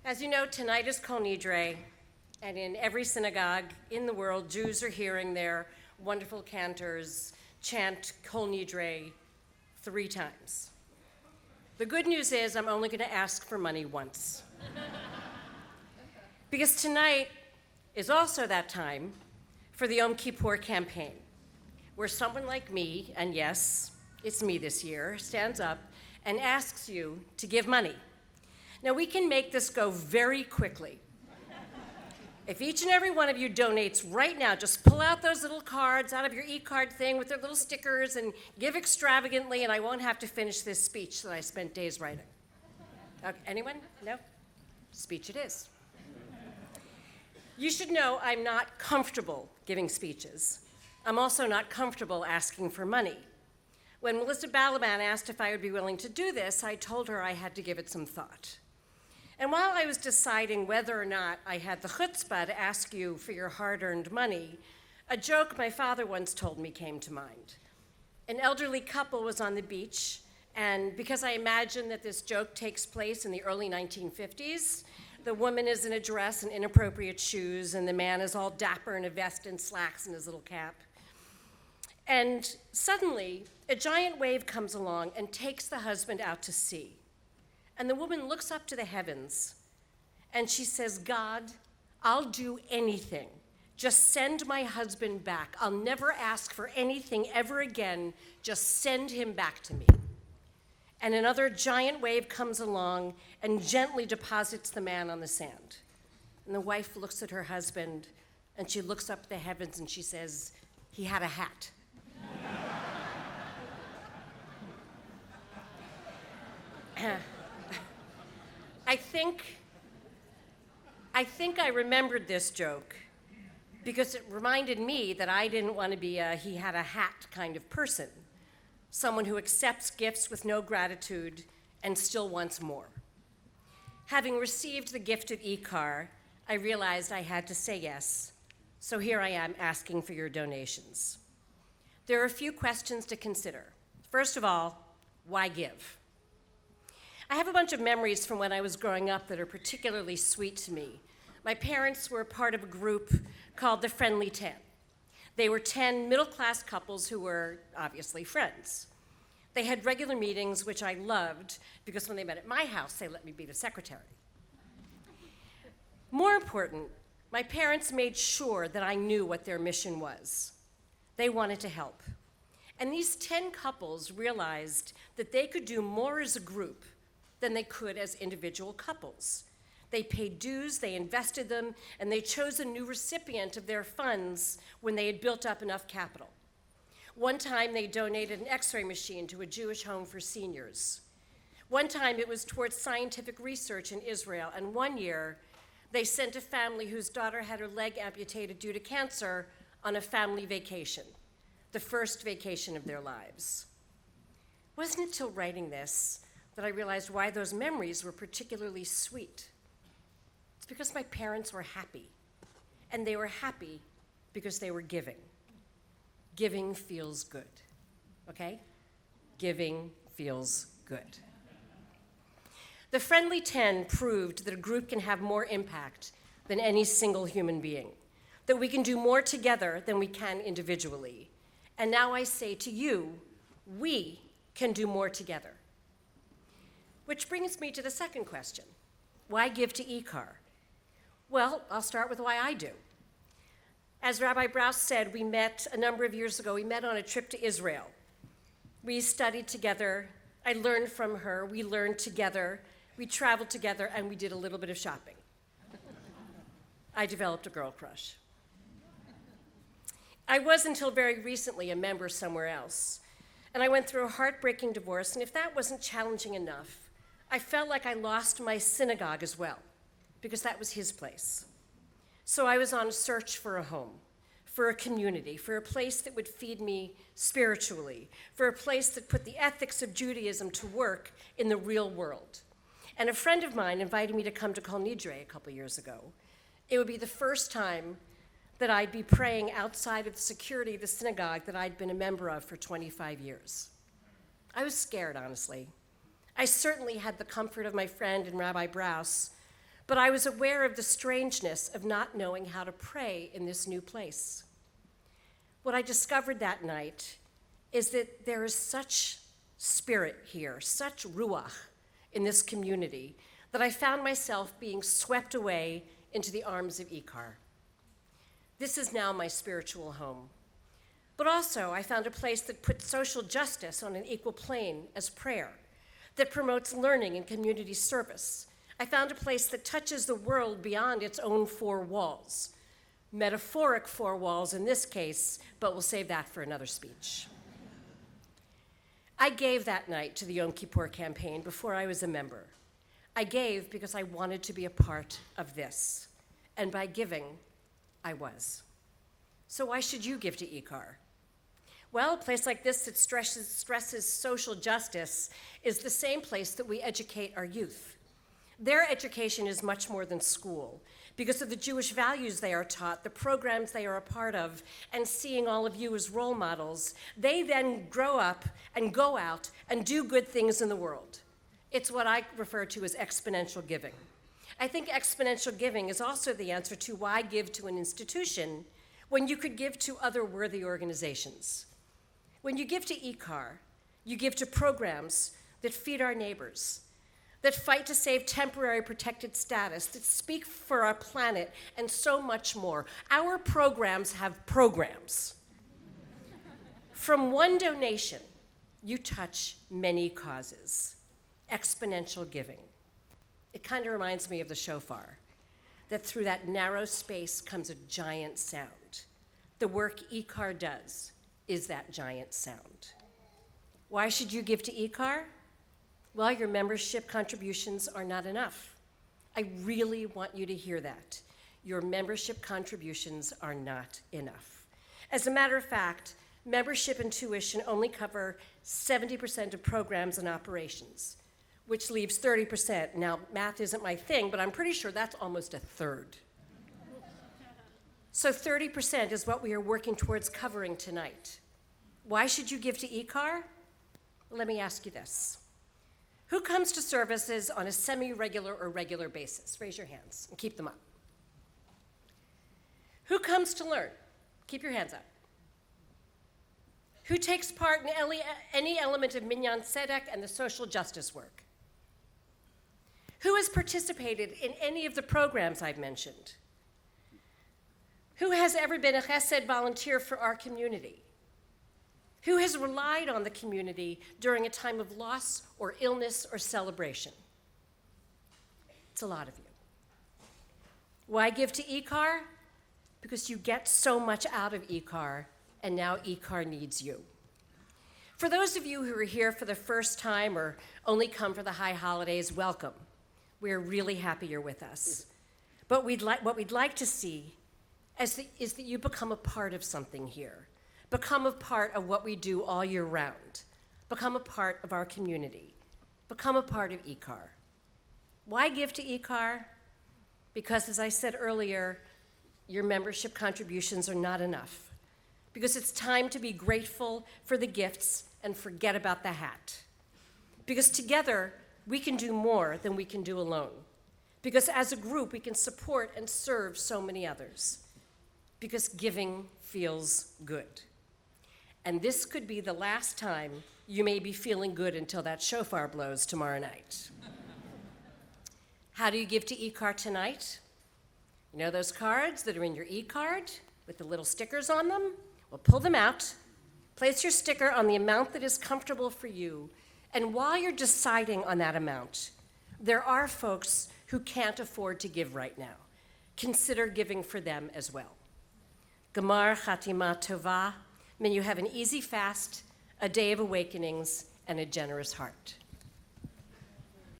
As you know, tonight is Kol Nidre, and in every synagogue in the world, Jews are hearing their wonderful cantors chant Kol Nidre 3 times. The good news is I'm only going to ask for money once. Because tonight is also that time for the Yom Kippur campaign, where someone like me, and yes, it's me this year, stands up and asks you to give money. Now, we can make this go very quickly. If each and every one of you donates right now, just pull out those little cards out of your IKAR thing with their little stickers and give extravagantly, and I won't have to finish this speech that I spent days writing. Okay, anyone? No? Speech it is. You should know I'm not comfortable giving speeches. I'm also not comfortable asking for money. When Melissa Balaban asked if I would be willing to do this, I told her I had to give it some thought. And while I was deciding whether or not I had the chutzpah to ask you for your hard-earned money, a joke my father once told me came to mind. An elderly couple was on the beach, and because I imagine that this joke takes place in the early 1950s, the woman is in a dress and inappropriate shoes, and the man is all dapper in a vest and slacks and his little cap. And suddenly, a giant wave comes along and takes the husband out to sea. And the woman looks up to the heavens, and she says, God, I'll do anything. Just send my husband back. I'll never ask for anything ever again. Just send him back to me. And another giant wave comes along and gently deposits the man on the sand. And the wife looks at her husband, and she looks up at the heavens, and she says, he had a hat. I think I remembered this joke because it reminded me that I didn't want to be a he had a hat kind of person, someone who accepts gifts with no gratitude and still wants more. Having received the gift of IKAR, I realized I had to say yes, so here I am asking for your donations. There are a few questions to consider. First of all, why give? I have a bunch of memories from when I was growing up that are particularly sweet to me. My parents were part of a group called the Friendly 10. They were 10 middle-class couples who were obviously friends. They had regular meetings, which I loved, because when they met at my house, they let me be the secretary. More important, my parents made sure that I knew what their mission was. They wanted to help. And these 10 couples realized that they could do more as a group than they could as individual couples. They paid dues, they invested them, and they chose a new recipient of their funds when they had built up enough capital. One time they donated an X-ray machine to a Jewish home for seniors. One time it was towards scientific research in Israel, and one year they sent a family whose daughter had her leg amputated due to cancer on a family vacation, the first vacation of their lives. It wasn't until writing this that I realized why those memories were particularly sweet. It's because my parents were happy, and they were happy because they were giving. Giving feels good, okay? Giving feels good. The Friendly 10 proved that a group can have more impact than any single human being, that we can do more together than we can individually. And now I say to you, we can do more together. Which brings me to the second question. Why give to IKAR? Well, I'll start with why I do. As Rabbi Brous said, we met a number of years ago. We met on a trip to Israel. We studied together. I learned from her. We learned together. We traveled together, and we did a little bit of shopping. I developed a girl crush. I was, until very recently, a member somewhere else. And I went through a heartbreaking divorce, and if that wasn't challenging enough, I felt like I lost my synagogue as well, because that was his place. So I was on a search for a home, for a community, for a place that would feed me spiritually, for a place that put the ethics of Judaism to work in the real world. And a friend of mine invited me to come to Kol Nidre a couple years ago. It would be the first time that I'd be praying outside of the security of the synagogue that I'd been a member of for 25 years. I was scared, honestly. I certainly had the comfort of my friend and Rabbi Brous, but I was aware of the strangeness of not knowing how to pray in this new place. What I discovered that night is that there is such spirit here, such ruach in this community, that I found myself being swept away into the arms of IKAR. This is now my spiritual home. But also, I found a place that puts social justice on an equal plane as prayer, that promotes learning and community service. I found a place that touches the world beyond its own four walls. Metaphoric four walls in this case, but we'll save that for another speech. I gave that night to the Yom Kippur campaign before I was a member. I gave because I wanted to be a part of this, and by giving, I was. So why should you give to IKAR? Well, a place like this that stresses social justice is the same place that we educate our youth. Their education is much more than school. Because of the Jewish values they are taught, the programs they are a part of, and seeing all of you as role models, they then grow up and go out and do good things in the world. It's what I refer to as exponential giving. I think exponential giving is also the answer to why give to an institution when you could give to other worthy organizations. When you give to IKAR, you give to programs that feed our neighbors, that fight to save temporary protected status, that speak for our planet, and so much more. Our programs have programs. From one donation, you touch many causes. Exponential giving. It kind of reminds me of the shofar, that through that narrow space comes a giant sound. The work IKAR does is that giant sound. Why should you give to IKAR? Well, your membership contributions are not enough. I really want you to hear that. Your membership contributions are not enough. As a matter of fact, membership and tuition only cover 70% of programs and operations, which leaves 30%. Now, math isn't my thing, but I'm pretty sure that's almost a third. So 30% is what we are working towards covering tonight. Why should you give to IKAR? Let me ask you this. Who comes to services on a semi-regular or regular basis? Raise your hands and keep them up. Who comes to learn? Keep your hands up. Who takes part in any element of Minyan Tzedek and the social justice work? Who has participated in any of the programs I've mentioned? Who has ever been a chesed volunteer for our community? Who has relied on the community during a time of loss or illness or celebration? It's a lot of you. Why give to IKAR? Because you get so much out of IKAR, and now IKAR needs you. For those of you who are here for the first time or only come for the high holidays, welcome. We're really happy you're with us. But what we'd like to see is that you become a part of something here. Become a part of what we do all year round. Become a part of our community. Become a part of IKAR. Why give to IKAR? Because, as I said earlier, your membership contributions are not enough. Because it's time to be grateful for the gifts and forget about the hat. Because together, we can do more than we can do alone. Because as a group, we can support and serve so many others. Because giving feels good. And this could be the last time you may be feeling good until that shofar blows tomorrow night. How do you give to IKAR tonight? You know those cards that are in your e-card with the little stickers on them? Well, pull them out, place your sticker on the amount that is comfortable for you, and while you're deciding on that amount, there are folks who can't afford to give right now. Consider giving for them as well. Gamar Chatima Tova, may you have an easy fast, a day of awakenings, and a generous heart.